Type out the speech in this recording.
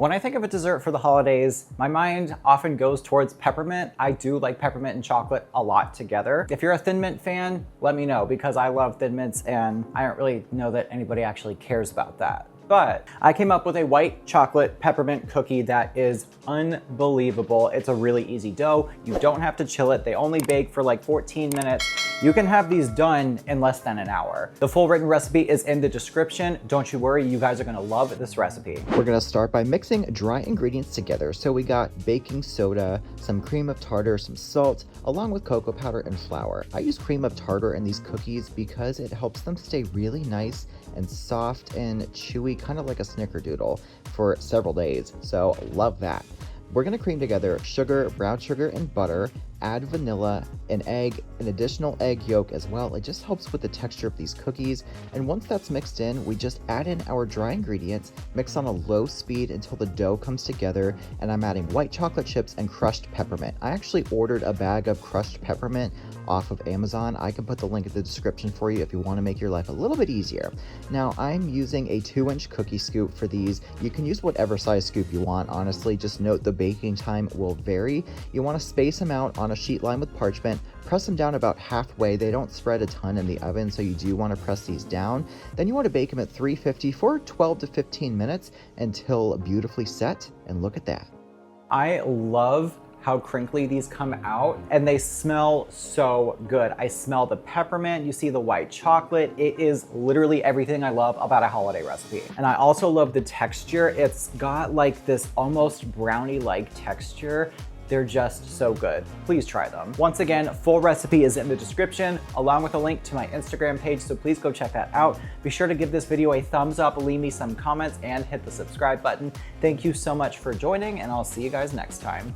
When I think of a dessert for the holidays, my mind often goes towards peppermint. I do like peppermint and chocolate a lot together. If you're a Thin Mint fan, let me know because I love Thin Mints and I don't really know that anybody actually cares about that. But I came up with a white chocolate peppermint cookie that is unbelievable. It's a really easy dough. You don't have to chill it. They only bake for like 14 minutes. You can have these done in less than an hour. The full written recipe is in the description. Don't you worry, you guys are gonna love this recipe. We're gonna start by mixing dry ingredients together. So we got baking soda, some cream of tartar, some salt, along with cocoa powder and flour. I use cream of tartar in these cookies because it helps them stay really nice and soft and chewy, kind of like a snickerdoodle for several days. So love that. We're gonna cream together sugar, brown sugar, and butter, add vanilla, an egg, an additional egg yolk as well. It just helps with the texture of these cookies. And once that's mixed in, we just add in our dry ingredients, mix on a low speed until the dough comes together, and I'm adding white chocolate chips and crushed peppermint. I actually ordered a bag of crushed peppermint off of Amazon. I can put the link in the description for you if you want to make your life a little bit easier. Now, I'm using a 2-inch cookie scoop for these. You can use whatever size scoop you want, honestly. Just note the baking time will vary. You want to space them out on a sheet lined with parchment, press them down about halfway. They don't spread a ton in the oven, so you do want to press these down. Then you want to bake them at 350 for 12 to 15 minutes until beautifully set, and look at that. I love how crinkly these come out, and they smell so good. I smell the peppermint, you see the white chocolate. It is literally everything I love about a holiday recipe. And I also love the texture. It's got like this almost brownie-like texture. They're just so good. Please try them. Once again, full recipe is in the description, along with a link to my Instagram page, so please go check that out. Be sure to give this video a thumbs up, leave me some comments, and hit the subscribe button. Thank you so much for joining, and I'll see you guys next time.